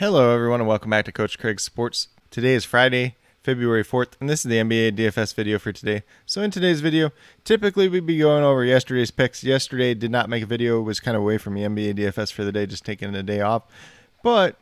Hello, everyone, and welcome back to Coach Craig's Sports. Today is Friday, February 4th, and this is the NBA DFS video for today. So in today's video, typically we'd be going over yesterday's picks. Yesterday did not make a video, was kind of away from the NBA DFS for the day, just taking a day off. But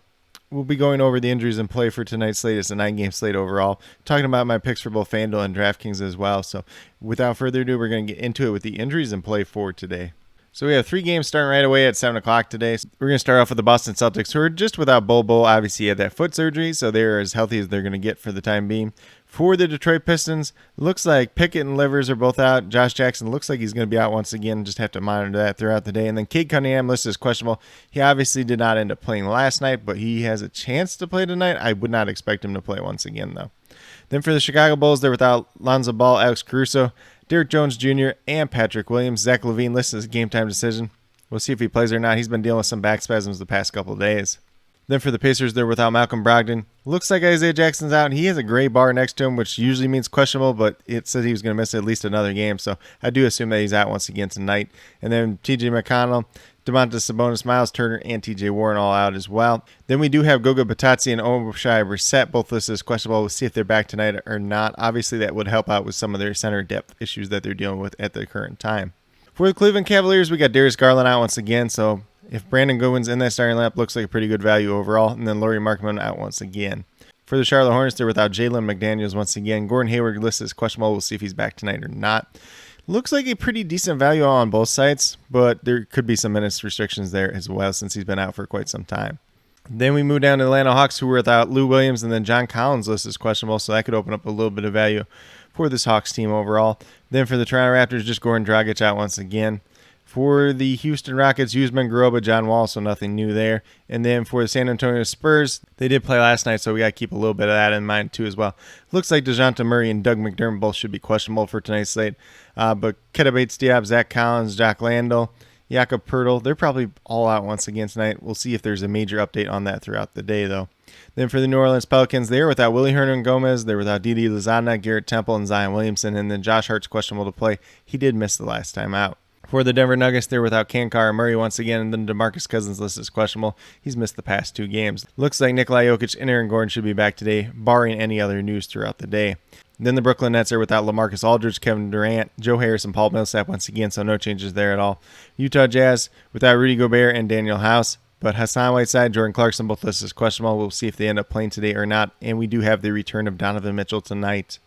we'll be going over the injuries in play for tonight's slate. It's a 9-game slate overall. Talking about my picks for both FanDuel and DraftKings as well. So without further ado, we're going to get into it with the injuries in play for today. So we have 3 games starting right away at 7 o'clock today. So we're going to start off with the Boston Celtics, who are just without Bol. Obviously, he had that foot surgery, so they're as healthy as they're going to get for the time being. For the Detroit Pistons, looks like Pickett and Livers are both out. Josh Jackson looks like he's going to be out once again. Just have to monitor that throughout the day. And then Cade Cunningham listed as questionable. He obviously did not end up playing last night, but he has a chance to play tonight. I would not expect him to play once again, though. Then for the Chicago Bulls, they're without Lonzo Ball, Alex Caruso, Derrick Jones Jr., and Patrick Williams. Zach LaVine listed as a game-time decision. We'll see if he plays or not. He's been dealing with some back spasms the past couple of days. Then for the Pacers, they're without Malcolm Brogdon. Looks like Isaiah Jackson's out. He has a gray bar next to him, which usually means questionable, but it said he was going to miss at least another game. So I do assume that he's out once again tonight. And then TJ McConnell, Domantas Sabonis, Miles Turner, and TJ Warren all out as well. Then we do have Goga Batadze and Oshai Brissett, both listed as questionable. We'll see if they're back tonight or not. Obviously, that would help out with some of their center depth issues that they're dealing with at the current time. For the Cleveland Cavaliers, we got Darius Garland out once again. So if Brandon Goodwin's in that starting lineup, looks like a pretty good value overall. And then Lauri Markkanen out once again. For the Charlotte Hornets, they're without Jalen McDaniels once again. Gordon Hayward listed as questionable. We'll see if he's back tonight or not. Looks like a pretty decent value on both sides, but there could be some minutes restrictions there as well since he's been out for quite some time. Then we move down to the Atlanta Hawks, who were without Lou Williams, and then John Collins listed as questionable, so that could open up a little bit of value for this Hawks team overall. Then for the Toronto Raptors, just Goran Dragic out once again. For the Houston Rockets, Usman Garuba, John Wall, so nothing new there. And then for the San Antonio Spurs, they did play last night, so we got to keep a little bit of that in mind too as well. Looks like DeJounte Murray and Doug McDermott both should be questionable for tonight's slate. But Keita Bates-Diop, Zach Collins, Jock Landale, Jakob Poeltl, they're probably all out once again tonight. We'll see if there's a major update on that throughout the day, though. Then for the New Orleans Pelicans, they're without Willie Hernan-Gomez, they're without Didi Lozada, Garrett Temple, and Zion Williamson, and then Josh Hart's questionable to play. He did miss the last time out. For the Denver Nuggets, they're without Kangar and Murray once again, and then DeMarcus Cousins listed as questionable. He's missed the past 2 games. Looks like Nikola Jokic and Aaron Gordon should be back today, barring any other news throughout the day. Then the Brooklyn Nets are without LaMarcus Aldridge, Kevin Durant, Joe Harris, and Paul Millsap once again, so no changes there at all. Utah Jazz without Rudy Gobert and Daniel House, but Hassan Whiteside, Jordan Clarkson, both listed as questionable. We'll see if they end up playing today or not, and we do have the return of Donovan Mitchell tonight.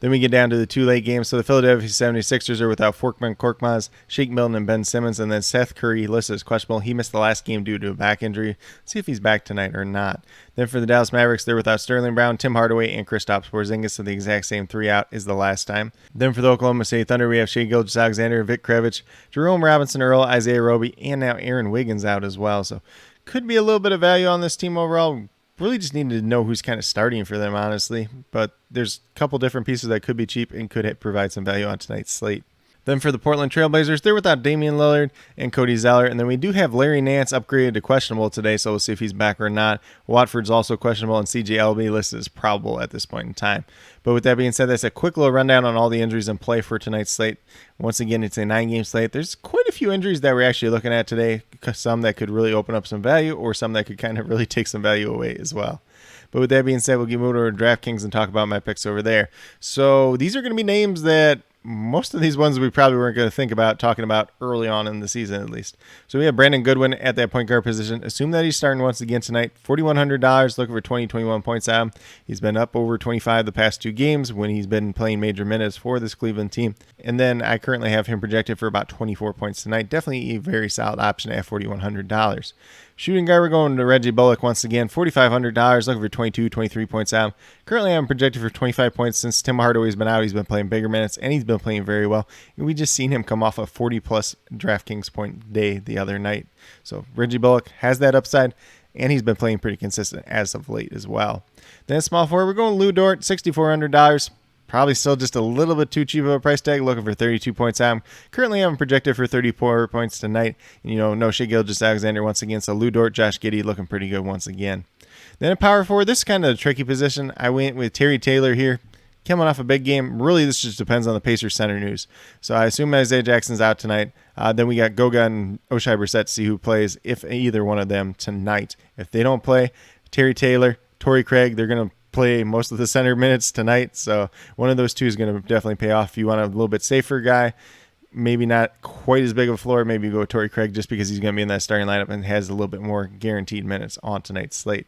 Then we get down to the 2 late games. So the Philadelphia 76ers are without Forkman Korkmaz, Shake Milton, and Ben Simmons. And then Seth Curry listed as questionable. He missed the last game due to a back injury. See if he's back tonight or not. Then for the Dallas Mavericks, they're without Sterling Brown, Tim Hardaway, and Kristaps Porzingis. So the exact same 3 out is the last time. Then for the Oklahoma City Thunder, we have Shai Gilgeous-Alexander, Vic Krevich, Jerome Robinson-Earl, Isaiah Roby, and now Aaron Wiggins out as well. So could be a little bit of value on this team overall. Really just need to know who's kind of starting for them, honestly. But there's a couple different pieces that could be cheap and could provide some value on tonight's slate. Then for the Portland Trailblazers, they're without Damian Lillard and Cody Zeller. And then we do have Larry Nance upgraded to questionable today, so we'll see if he's back or not. Watford's also questionable, and CJ Elleby listed as probable at this point in time. But with that being said, that's a quick little rundown on all the injuries in play for tonight's slate. Once again, it's a 9-game slate. There's quite a few injuries that we're actually looking at today. Some that could really open up some value, or some that could kind of really take some value away as well. But with that being said, we'll move over to DraftKings and talk about my picks over there. So these are going to be names that most of these ones we probably weren't going to think about talking about early on in the season, at least. So we have Brandon Goodwin at that point guard position. Assume that he's starting once again tonight. $4,100, looking for 21 points out of him. He's been up over 25 the past 2 games when he's been playing major minutes for this Cleveland team. And then I currently have him projected for about 24 points tonight. Definitely a very solid option at $4,100. Shooting guard, we're going to Reggie Bullock once again. $4,500, looking for 23 points out. Currently, I'm projected for 25 points since Tim Hardaway's been out. He's been playing bigger minutes, and he's been playing very well. And we just seen him come off a 40-plus DraftKings point day the other night. So Reggie Bullock has that upside, and he's been playing pretty consistent as of late as well. Then small forward, we're going Lou Dort, $6,400. Probably still just a little bit too cheap of a price tag, looking for 32 points out. Currently, I'm projected for 34 points tonight. No Shai Gilgeous-Alexander once again, so Lou Dort, Josh Giddey looking pretty good once again. Then a power forward, this is kind of a tricky position. I went with Terry Taylor here. Coming off a big game. Really, this just depends on the Pacers center news. So I assume Isaiah Jackson's out tonight. Then we got Goga and Oshai Brissett to see who plays, if either one of them tonight. If they don't play, Terry Taylor, Torrey Craig, they're going to play most of the center minutes tonight. So one of those two is going to definitely pay off. If you want a little bit safer guy, maybe not quite as big of a floor, maybe go with Torrey Craig just because he's going to be in that starting lineup and has a little bit more guaranteed minutes on tonight's slate.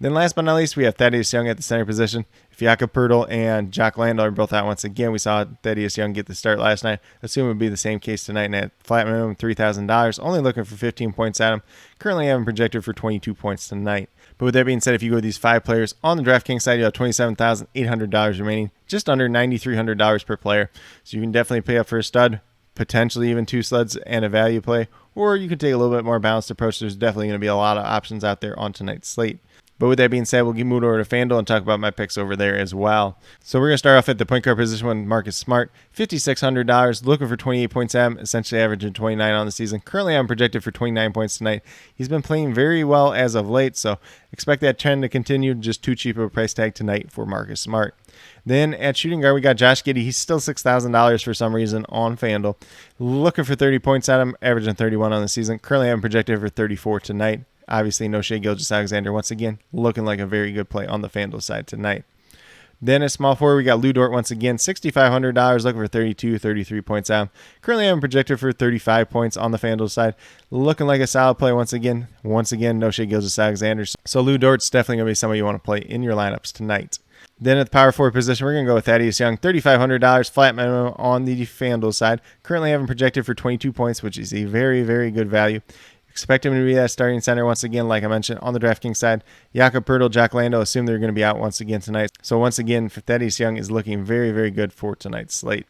Then last but not least, we have Thaddeus Young at the center position. If Jakob Poeltl and Jock Landale are both out once again, we saw Thaddeus Young get the start last night. Assume it would be the same case tonight, and at flat minimum $3,000, only looking for 15 points at him. Currently having projected for 22 points tonight. But with that being said, if you go with these 5 players on the DraftKings side, you have $27,800 remaining, just under $9,300 per player. So you can definitely pay up for a stud, potentially even 2 studs and a value play, or you can take a little bit more balanced approach. There's definitely going to be a lot of options out there on tonight's slate. But with that being said, we'll move over to FanDuel and talk about my picks over there as well. So we're going to start off at the point guard position with Marcus Smart, $5,600, looking for 28 points at him, essentially averaging 29 on the season. Currently, I'm projected for 29 points tonight. He's been playing very well as of late, so expect that trend to continue. Just too cheap of a price tag tonight for Marcus Smart. Then at shooting guard, we got Josh Giddey. He's still $6,000 for some reason on FanDuel. Looking for 30 points at him, averaging 31 on the season. Currently, I'm projected for 34 tonight. Obviously, no Shai Gilgeous-Alexander once again, looking like a very good play on the FanDuel side tonight. Then at small forward, we got Lou Dort once again, $6,500, looking for 32, 33 points out. Currently, I'm projected for 35 points on the FanDuel side, looking like a solid play once again. Once again, no Shai Gilgeous-Alexander. So Lou Dort's definitely going to be somebody you want to play in your lineups tonight. Then at the power forward position, we're going to go with Thaddeus Young, $3,500, flat minimum on the FanDuel side. Currently, having projected for 22 points, which is a very, very good value. Expect him to be that starting center once again, like I mentioned, on the DraftKings side. Jakob Poeltl, Jock Landale, assume they're going to be out once again tonight. So once again, Thaddeus Young is looking very, very good for tonight's slate.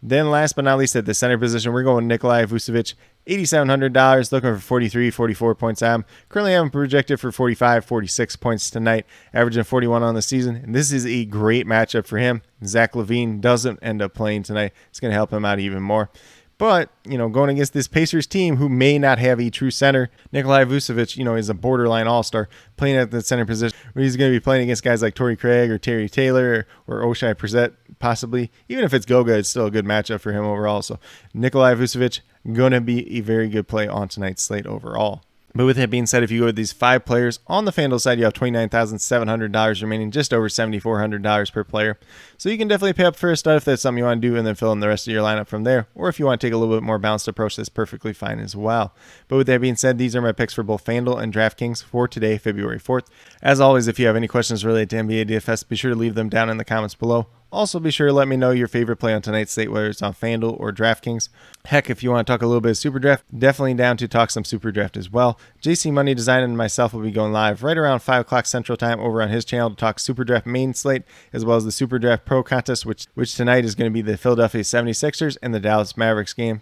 Then last but not least, at the center position, we're going Nikolai Vucevic, $8,700, looking for 43, 44 points at him. Currently having projected for 45, 46 points tonight, averaging 41 on the season. And this is a great matchup for him. Zach LaVine doesn't end up playing tonight. It's going to help him out even more. But, going against this Pacers team who may not have a true center, Nikolai Vucevic, is a borderline all-star playing at the center position. He's going to be playing against guys like Torrey Craig or Terry Taylor or Oshai Brissett, possibly. Even if it's Goga, it's still a good matchup for him overall. So Nikolai Vucevic, going to be a very good play on tonight's slate overall. But with that being said, if you go with these 5 players on the FanDuel side, you have $29,700 remaining, just over $7,400 per player. So you can definitely pay up for a stud if that's something you want to do, and then fill in the rest of your lineup from there. Or if you want to take a little bit more balanced approach, that's perfectly fine as well. But with that being said, these are my picks for both FanDuel and DraftKings for today, February 4th. As always, if you have any questions related to NBA DFS, be sure to leave them down in the comments below. Also, be sure to let me know your favorite play on tonight's slate, whether it's on FanDuel or DraftKings. Heck, if you want to talk a little bit of Super Draft, definitely down to talk some Super Draft as well. JC Money Design and myself will be going live right around 5 o'clock Central Time over on his channel to talk Super Draft main slate, as well as the Super Draft Pro contest, which tonight is going to be the Philadelphia 76ers and the Dallas Mavericks game.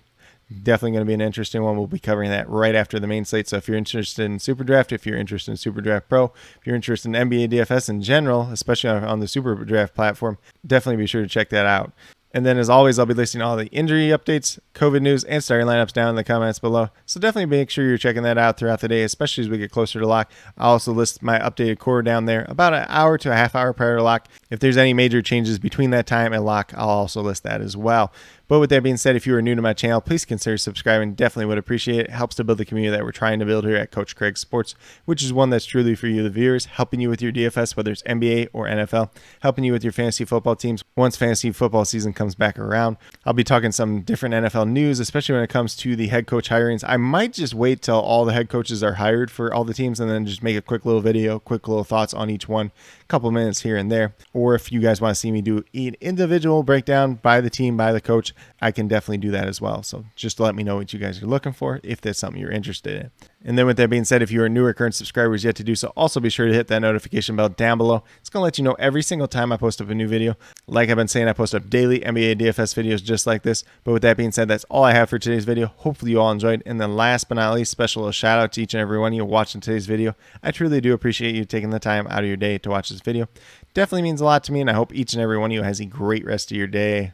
Definitely going to be an interesting one. We'll be covering that right after the main slate. So if you're interested in Super Draft, if you're interested in Super Draft Pro, if you're interested in NBA DFS in general, especially on the Super Draft platform, definitely be sure to check that out. And then, as always, I'll be listing all the injury updates, COVID news, and starting lineups down in the comments below. So definitely make sure you're checking that out throughout the day, especially as we get closer to lock. I'll also list my updated core down there about an hour to a half hour prior to lock. If there's any major changes between that time and lock, I'll also list that as well. But with that being said, if you are new to my channel, please consider subscribing. Definitely would appreciate it. It helps to build the community that we're trying to build here at Coach Craig Sports, which is one that's truly for you, the viewers, helping you with your DFS, whether it's NBA or NFL, helping you with your fantasy football teams once fantasy football season comes back around. I'll be talking some different NFL news, especially when it comes to the head coach hirings. I might just wait till all the head coaches are hired for all the teams and then just make a quick little video, quick little thoughts on each one, a couple minutes here and there. Or if you guys want to see me do an individual breakdown by the team, by the coach, I can definitely do that as well. So just let me know what you guys are looking for if that's something you're interested in. And then with that being said, if you are new or current subscribers yet to do so, also be sure to hit that notification bell down below. It's going to let you know every single time I post up a new video. Like I've been saying, I post up daily NBA DFS videos just like this. But with that being said, that's all I have for today's video. Hopefully you all enjoyed. And then last but not least, special shout out to each and every one of you watching today's video. I truly do appreciate you taking the time out of your day to watch this video. Definitely means a lot to me, and I hope each and every one of you has a great rest of your day.